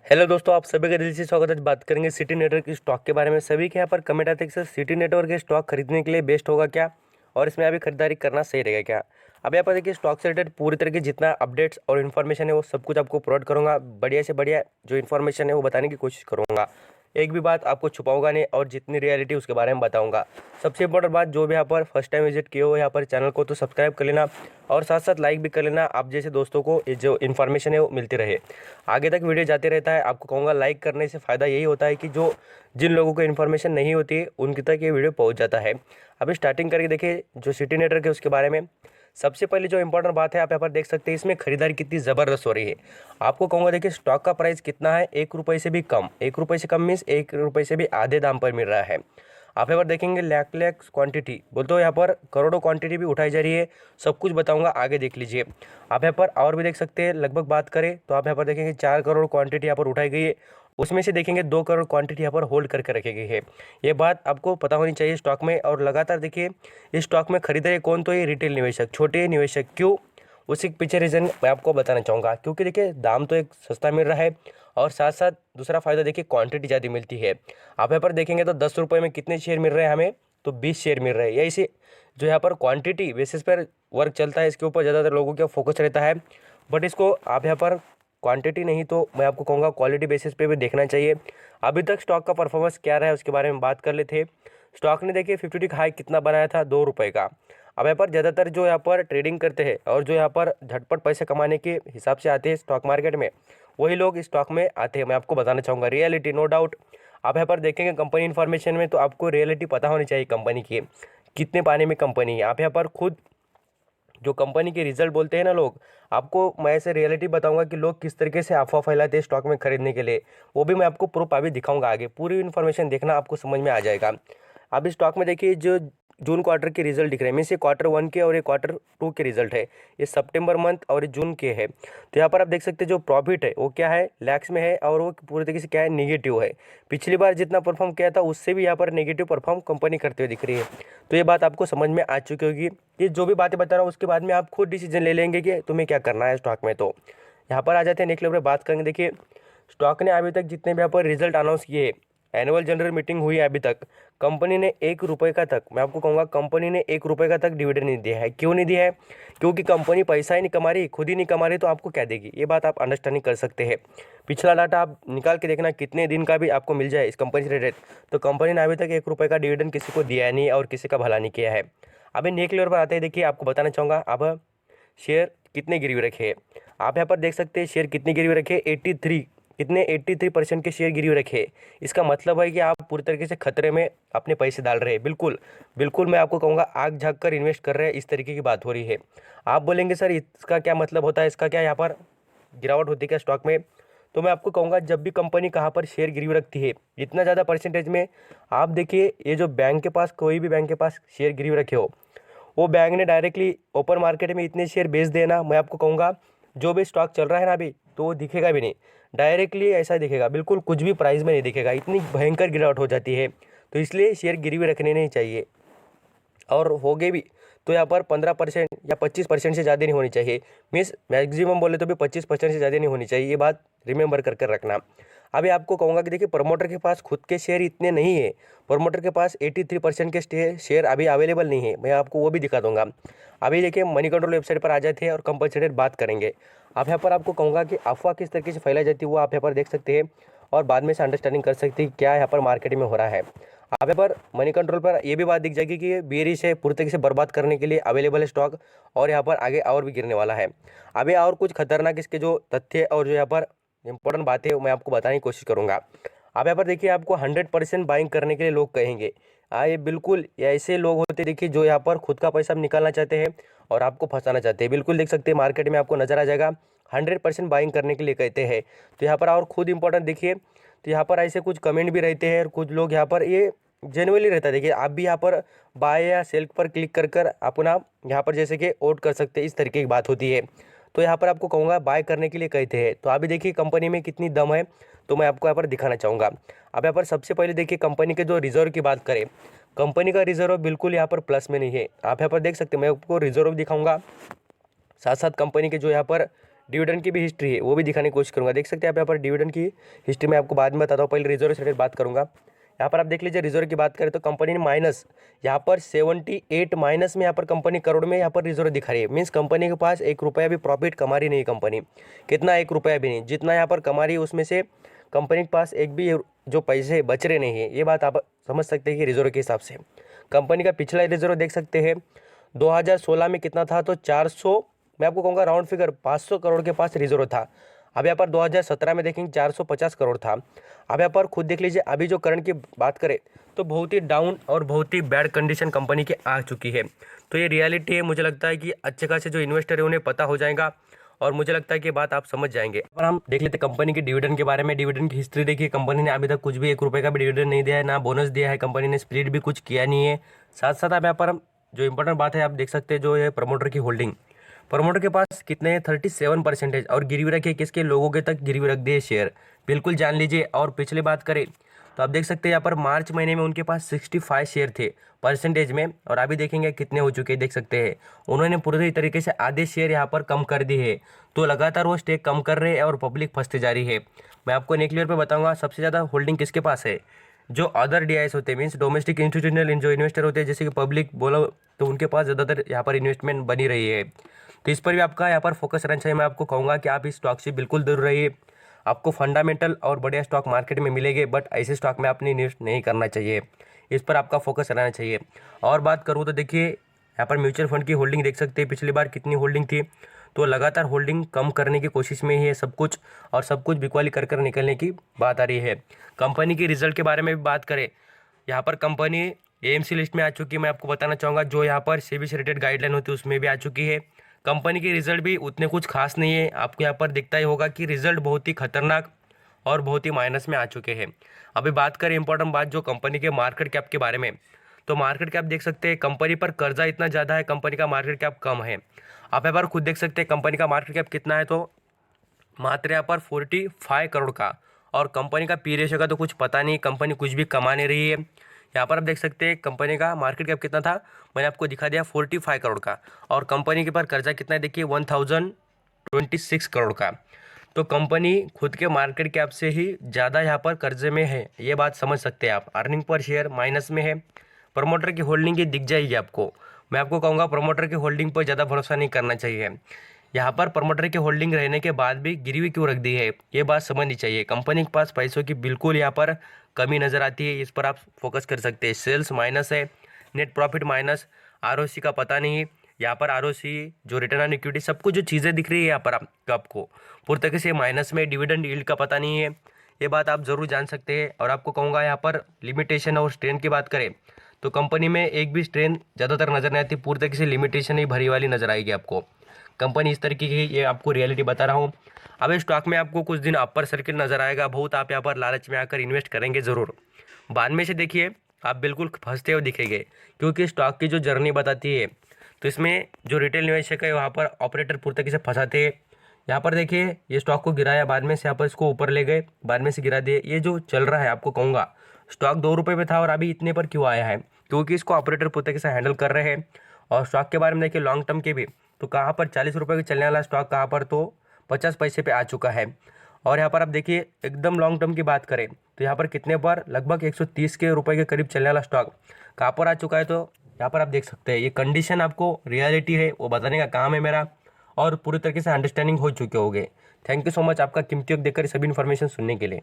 Hello दोस्तों, आप सभी का दिल से स्वागत है। आज बात करेंगे सिटी नेटवर्क की स्टॉक के बारे में। सभी के यहाँ पर कमेंट आते हैं कि सर सिटी नेटवर्क के स्टॉक खरीदने के लिए बेस्ट होगा क्या, और इसमें अभी खरीदारी करना सही रहेगा क्या। अब यहाँ पर देखिए, स्टॉक से रिलेटेड पूरी तरह की जितना अपडेट्स और इन्फॉर्मेशन है वो सब कुछ आपको प्रोवाइड करूँगा। बढ़िया से बढ़िया जो इन्फॉर्मेशन है वो बताने की कोशिश करूँगा। एक भी बात आपको छुपाऊंगा नहीं और जितनी रियलिटी उसके बारे में बताऊंगा। सबसे इंपॉर्टेंट बात, जो भी यहाँ पर फर्स्ट टाइम विजिट किए हो यहाँ पर चैनल को, तो सब्सक्राइब कर लेना और साथ साथ लाइक भी कर लेना। आप जैसे दोस्तों को ये जो इन्फॉर्मेशन है वो मिलती रहे, आगे तक वीडियो जाते रहता है। आपको कहूँगा लाइक करने से फ़ायदा यही होता है कि जो जिन लोगों को इन्फॉर्मेशन नहीं होती उनकी तक ये वीडियो पहुँच जाता है। अभी स्टार्टिंग करके देखिए जो सिटी नेटवर्क है उसके बारे में। सबसे पहले जो इंपॉर्टेंट बात है, आप यहाँ पर देख सकते हैं इसमें खरीदारी कितनी ज़बरदस्त हो रही है। आपको कहूँगा देखिए, स्टॉक का प्राइस कितना है, 1 रुपये से भी कम। 1 रुपये से कम मीन्स 1 रुपये से भी आधे दाम पर मिल रहा है। आप यहाँ पर देखेंगे लाख लाख क्वांटिटी, बोलते हो यहाँ पर करोड़ों क्वांटिटी भी उठाई जा रही है। सब कुछ बताऊंगा, आगे देख लीजिए। आप यहाँ पर और भी देख सकते हैं। लगभग बात करें तो आप यहाँ पर देखेंगे 4 करोड़ क्वांटिटी यहाँ पर उठाई गई है। उसमें से देखेंगे 2 करोड़ क्वांटिटी यहाँ पर होल्ड करके रखी गई है। ये बात आपको पता होनी चाहिए स्टॉक में। और लगातार देखिए, इस स्टॉक में खरीद रहे कौन, तो ये रिटेल निवेशक, छोटे निवेशक। क्यों, उसी के पीछे रीज़न मैं आपको बताना चाहूँगा। क्योंकि देखिए दाम तो एक सस्ता मिल रहा है और साथ साथ दूसरा फ़ायदा देखिए क्वांटिटी ज़्यादा मिलती है। आप यहाँ पर देखेंगे तो 10 रुपये में कितने शेयर मिल रहे हैं हमें, तो 20 शेयर मिल रहे हैं। यही से जो यहाँ पर क्वांटिटी बेसिस पर वर्क चलता है, इसके ऊपर ज़्यादातर लोगों का फोकस रहता है। बट इसको आप यहाँ पर क्वांटिटी नहीं तो मैं आपको कहूँगा क्वालिटी बेसिस पे भी देखना चाहिए। अभी तक स्टॉक का परफॉर्मेंस क्या रहा है उसके बारे में बात कर लेते हैं। स्टॉक ने देखिए 52 हाई कितना बनाया था, 2 रुपये का। अब यहाँ पर ज़्यादातर जो यहाँ पर ट्रेडिंग करते हैं और जो यहाँ पर झटपट पैसे कमाने के हिसाब से आते हैं स्टॉक मार्केट में, वही लोग इस स्टॉक में आते हैं। मैं आपको बताना चाहूँगा रियलिटी, नो डाउट। आप यहाँ पर देखेंगे कंपनी इन्फॉर्मेशन में, तो आपको रियलिटी पता होनी चाहिए कंपनी की, कितने पानी में कंपनी है। आप यहाँ पर खुद जो कंपनी के रिजल्ट बोलते हैं ना लोग, आपको मैं ऐसे रियलिटी बताऊंगा कि लोग किस तरीके से अफवाह फैलाते हैं स्टॉक में खरीदने के लिए। वो भी मैं आपको प्रूफ अभी दिखाऊंगा। आगे पूरी इन्फॉर्मेशन देखना, आपको समझ में आ जाएगा। अब इस स्टॉक में देखिए जो जून क्वार्टर के रिजल्ट दिख रहे हैं, मीन्स ये Q1 के और ये Q2 के रिजल्ट है। ये सितंबर मंथ और ये जून के है। तो यहाँ पर आप देख सकते हैं जो प्रॉफिट है वो क्या है, लैक्स में है, और वो पूरी तरीके से क्या है, नेगेटिव है। पिछली बार जितना परफॉर्म किया था उससे भी यहाँ पर नेगेटिव परफॉर्म कंपनी करते हुए दिख रही है। तो ये बात आपको समझ में आ चुकी होगी। ये जो भी बातें बता रहा हूँ उसके बाद में आप खुद डिसीजन ले लेंगे कि तुम्हें क्या करना है स्टॉक में। तो यहाँ पर आ जाते हैं नेक्स्ट लेवल पर बात करेंगे। देखिए स्टॉक ने अभी तक जितने भी यहाँ पर रिजल्ट अनाउंस किए, एनुअल जनरल मीटिंग हुई है अभी तक, कंपनी ने 1 रुपये का तक, मैं आपको कहूँगा कंपनी ने 1 रुपये का तक डिविडेंड नहीं दिया है। क्यों नहीं दिया है, क्योंकि कंपनी पैसा ही नहीं कमा रही, खुद ही नहीं कमा रही, तो आपको क्या देगी। ये बात आप अंडरस्टैंडिंग कर सकते हैं। पिछला डाटा आप निकाल के देखना, कितने दिन का भी आपको मिल जाए इस कंपनी से रिलेटेड, तो कंपनी ने अभी तक 1 रुपये का डिविडेंड किसी को दिया नहीं और किसी का भला नहीं किया है। अभी नेक्स्ट लेवल पर आते हैं। देखिए आपको बताना चाहूँगा अब शेयर कितने गिरवी रखे हैं। आप यहाँ पर देख सकते हैं शेयर कितने गिरवी रखे, 83, कितने 83% के शेयर गिरवी रखे। इसका मतलब है कि आप पूरी तरीके से खतरे में अपने पैसे डाल रहे हैं। बिल्कुल बिल्कुल मैं आपको कहूँगा आग झाँक कर इन्वेस्ट कर रहे हैं, इस तरीके की बात हो रही है। आप बोलेंगे सर इसका क्या मतलब होता है, इसका क्या यहाँ पर गिरावट होती है क्या स्टॉक में। तो मैं आपको कहूँगा जब भी कंपनी कहाँ पर शेयर गिरवी रखती है इतना ज़्यादा परसेंटेज में, आप देखिए ये जो बैंक के पास, कोई भी बैंक के पास शेयर गिरवी रखे हो, वो बैंक ने डायरेक्टली ओपन मार्केट में इतने शेयर बेच देना, मैं आपको कहूँगा जो भी स्टॉक चल रहा है ना अभी, तो वो दिखेगा भी नहीं। डायरेक्टली ऐसा दिखेगा, बिल्कुल कुछ भी प्राइस में नहीं दिखेगा, इतनी भयंकर गिरावट हो जाती है। तो इसलिए शेयर गिरवी रखने नहीं चाहिए, और हो गए भी तो यहाँ पर 15% या 25% से ज़्यादा नहीं होनी चाहिए। मीन्स मैक्सिमम बोले तो भी 25% से ज़्यादा नहीं होनी चाहिए। ये बात रिमेंबर कर कर रखना। अभी आपको कहूँगा कि देखिए प्रमोटर के पास खुद के शेयर इतने नहीं है। प्रमोटर के पास 83% के शेयर अभी अवेलेबल नहीं है। मैं आपको वो भी दिखा दूंगा। अभी देखिए मनी कंट्रोल वेबसाइट पर आ जाते हैं और कंपलसरी बात करेंगे। अब यहाँ पर आपको कहूँगा कि अफवाह किस तरीके से फैलाई जाती है वो आप यहाँ पर देख सकते हैं और बाद में से अंडरस्टैंडिंग कर सकते हैं क्या यहाँ पर मार्केट में हो रहा है। आप यहाँ पर मनी कंट्रोल पर ये भी बात दिख जाएगी कि ये बेरिश है, पूरी तरीके से बर्बाद करने के लिए अवेलेबल है स्टॉक, और यहाँ पर आगे और भी गिरने वाला है। अभी और कुछ खतरनाक इसके जो तथ्य और जो यहाँ पर इंपॉर्टेंट बातें मैं आपको बताने की कोशिश करूँगा। आप यहाँ पर देखिए आपको 100% बाइंग करने के लिए लोग कहेंगे। ये बिल्कुल ऐसे लोग होते देखिए जो यहाँ पर खुद का पैसा निकालना चाहते हैं और आपको फंसाना चाहते हैं। बिल्कुल देख सकते हैं मार्केट में आपको नजर आ जाएगा 100% बाइंग करने के लिए कहते हैं। तो यहाँ पर और खुद इंपॉर्टेंट देखिए, तो यहाँ पर ऐसे कुछ कमेंट भी रहते हैं और कुछ लोग यहाँ पर ये जेनुअली रहता है। देखिए आप भी यहाँ पर बाय या सेल पर क्लिक कर कर अपना यहाँ पर जैसे कि वोट कर सकते हैं, इस तरीके की बात होती है। तो यहाँ पर आपको कहूँगा बाय करने के लिए कहते हैं। तो अभी देखिए कंपनी में कितनी दम है, तो मैं आपको यहाँ पर दिखाना चाहूँगा। अब यहाँ पर सबसे पहले देखिए कंपनी के जो रिजर्व की बात करें, कंपनी का रिजर्व बिल्कुल यहाँ पर प्लस में नहीं है। आप यहाँ पर देख सकते हैं, मैं आपको रिजर्व दिखाऊंगा, साथ साथ कंपनी के जो यहाँ पर डिविडेंड की भी हिस्ट्री है वो भी दिखाने की कोशिश करूँगा। देख सकते हैं आप यहाँ पर डिविडेंड की हिस्ट्री मैं आपको बाद में बताता हूँ, पहले रिजर्व से रिलेटेड बात करूँगा। यहाँ पर आप देख लीजिए रिजर्व की बात करें तो कंपनी ने माइनस यहाँ पर 78 माइनस में यहाँ पर कंपनी करोड़ में यहाँ पर रिजर्व दिखा रही है। मीन्स कंपनी के पास 1 रुपया भी प्रॉफिट कमा रही नहीं कंपनी। कितना? 1 रुपया भी नहीं। जितना यहाँ पर कमा रही है उसमें से कंपनी के पास एक भी जो पैसे बच रहे नहीं है। ये बात आप समझ सकते हैं कि रिजर्व के हिसाब से। कंपनी का पिछला रिजर्व देख सकते हैं 2016 में कितना था, तो 400, मैं आपको कहूँगा राउंड फिगर 500 करोड़ के पास रिजर्व था। अब यहाँ पर 2017 में देखेंगे 450 करोड़ था। अब यहाँ पर खुद देख लीजिए, अभी जो करंट की बात करें तो बहुत ही डाउन और बहुत ही बैड कंडीशन कंपनी की आ चुकी है। तो ये रियलिटी है। मुझे लगता है कि अच्छे खासे जो इन्वेस्टर है उन्हें पता हो जाएगा और मुझे लगता है कि बात आप समझ जाएंगे। पर हम देख लेते हैं कंपनी की डिविडेंड के बारे में। डिविडेंड की हिस्ट्री देखिए, कंपनी ने अभी तक कुछ भी 1 रुपये का भी डिविडेंड नहीं दिया है, ना बोनस दिया है, कंपनी ने स्प्लिट भी कुछ किया नहीं है। साथ साथ आप यहाँ पर हम जो इंपॉर्टेंट बात है आप देख सकते हैं, जो है प्रमोटर की होल्डिंग। प्रमोटर के पास कितने हैं? 37% और गिरवी रखे किसके? लोगों के तक गिरवी रख दिए शेयर, बिल्कुल जान लीजिए। और पिछले बात करें तो आप देख सकते हैं यहाँ पर मार्च महीने में उनके पास 65 शेयर थे परसेंटेज में, और अभी देखेंगे कितने हो चुके हैं। देख सकते हैं उन्होंने पूरी तरीके से आधे शेयर यहाँ पर कम कर दिए है। तो लगातार वो स्टेक कम कर रहे हैं और पब्लिक फंसते जा रही है। मैं आपको नेक्स्ट ईयर पे बताऊंगा सबसे ज़्यादा होल्डिंग किसके पास है। जो अदर डीआईएस होते हैं, मीन्स डोमेस्टिक इंस्टीट्यूशनल जो इन्वेस्टर होते हैं, जैसे कि पब्लिक बोलो, तो उनके पास ज़्यादातर यहाँ पर इन्वेस्टमेंट बनी रही है। तो इस पर भी आपका यहाँ पर फोकस रहना चाहिए। मैं आपको कहूँगा कि आप इस स्टॉक से बिल्कुल दूर रहिए। आपको फंडामेंटल और बढ़िया स्टॉक मार्केट में मिलेंगे, बट ऐसे स्टॉक में आपने इन्वेस्ट नहीं करना चाहिए। इस पर आपका फोकस रहना चाहिए। और बात करूँ तो देखिए यहाँ पर म्यूचुअल फंड की होल्डिंग देख सकते हैं, पिछली बार कितनी होल्डिंग थी। तो लगातार होल्डिंग कम करने की कोशिश में ही है सब कुछ, और सब कुछ बिकवाली कर निकलने की बात आ रही है। कंपनी की रिजल्ट के बारे में भी बात करें, यहाँ पर कंपनी एएमसी लिस्ट में आ चुकी है। मैं आपको बताना चाहूँगा जो यहाँ पर सेबी से रिलेटेड गाइडलाइन होती है उसमें भी आ चुकी है। कंपनी की रिजल्ट भी उतने कुछ खास नहीं है। आपको यहाँ पर दिखता ही होगा कि रिजल्ट बहुत ही खतरनाक और बहुत ही माइनस में आ चुके हैं। अभी बात करें इंपॉर्टेंट बात जो कंपनी के मार्केट कैप के बारे में, तो मार्केट कैप देख सकते हैं कंपनी पर कर्जा इतना ज़्यादा है, कंपनी का मार्केट कैप कम है। आप यहाँ पर खुद देख सकते हैं कंपनी का मार्केट कैप कितना है, तो मात्र यहाँ पर 45 करोड़ का। और कंपनी का पी रेशियो का तो कुछ पता नहीं, कंपनी कुछ भी कमा नहीं रही है। यहाँ पर आप देख सकते हैं कंपनी का मार्केट कैप कितना था, मैंने आपको दिखा दिया 45 करोड़ का। और कंपनी के पास कर्जा कितना है देखिए 1026 करोड़ का। तो कंपनी खुद के मार्केट कैप से ही ज़्यादा यहाँ पर कर्जे में है, ये बात समझ सकते हैं आप। अर्निंग पर शेयर माइनस में है। प्रमोटर की होल्डिंग की दिख जाएगी आपको। मैं आपको कहूँगा प्रमोटर की होल्डिंग पर ज़्यादा भरोसा नहीं करना चाहिए। यहाँ पर प्रमोटर की होल्डिंग रहने के बाद भी गिरवी क्यों रख दी है, ये बात समझनी चाहिए। कंपनी के पास पैसों की बिल्कुल यहाँ पर कमी नज़र आती है, इस पर आप फोकस कर सकते हैं। सेल्स माइनस है, नेट प्रॉफिट माइनस, आरओसी का पता नहीं। यहाँ पर आरओसी जो रिटर्न ऑन इक्विटी सब कुछ जो चीज़ें दिख रही है यहाँ पर आपको पूरी तरीके से माइनस में। डिविडेंड यील्ड का पता नहीं है, ये बात आप ज़रूर जान सकते हैं। और आपको कहूँगा यहाँ पर लिमिटेशन और स्ट्रेन की बात करें तो कंपनी में एक भी स्ट्रेन ज़्यादातर नज़र नहीं आती, पूरी तरीके से लिमिटेशन ही भरी वाली नज़र आएगी आपको। कंपनी इस तरीके की, ये आपको रियलिटी बता रहा हूँ। अब इस स्टॉक में आपको कुछ दिन अपर सर्किट नज़र आएगा बहुत, आप यहाँ पर लालच में आकर इन्वेस्ट करेंगे ज़रूर। बाद में से देखिए आप बिल्कुल फंसते हुए दिखेंगे, क्योंकि स्टॉक की जो जर्नी बताती है तो इसमें जो रिटेल निवेशक है वहाँ पर ऑपरेटर पूरी तरीके से फंसाते हैं। यहाँ पर देखिए ये स्टॉक को गिराया, बाद में से यहाँ पर इसको ऊपर ले गए, बाद में से गिरा दिए। ये जो चल रहा है आपको कहूँगा स्टॉक 2 रुपये पे था और अभी इतने पर क्यों आया है, क्योंकि इसको ऑपरेटर पूरी तरीके से हैंडल कर रहे हैं। और स्टॉक के बारे में देखिए लॉन्ग टर्म के भी, तो कहाँ पर 40 रुपये का चलने वाला स्टॉक कहाँ पर तो 50 पैसे पे आ चुका है। और यहाँ पर आप देखिए एकदम लॉन्ग टर्म की बात करें तो यहाँ पर कितने पर, लगभग 130 के रुपए के करीब चलने वाला स्टॉक कहाँ पर आ चुका है। तो यहाँ पर आप देख सकते हैं ये कंडीशन आपको रियलिटी है वो बताने का काम है मेरा, और पूरी तरीके से अंडरस्टैंडिंग हो चुके होंगे। थैंक यू सो मच आपका कीमती वक्त देकर सभी इन्फॉर्मेशन सुनने के लिए।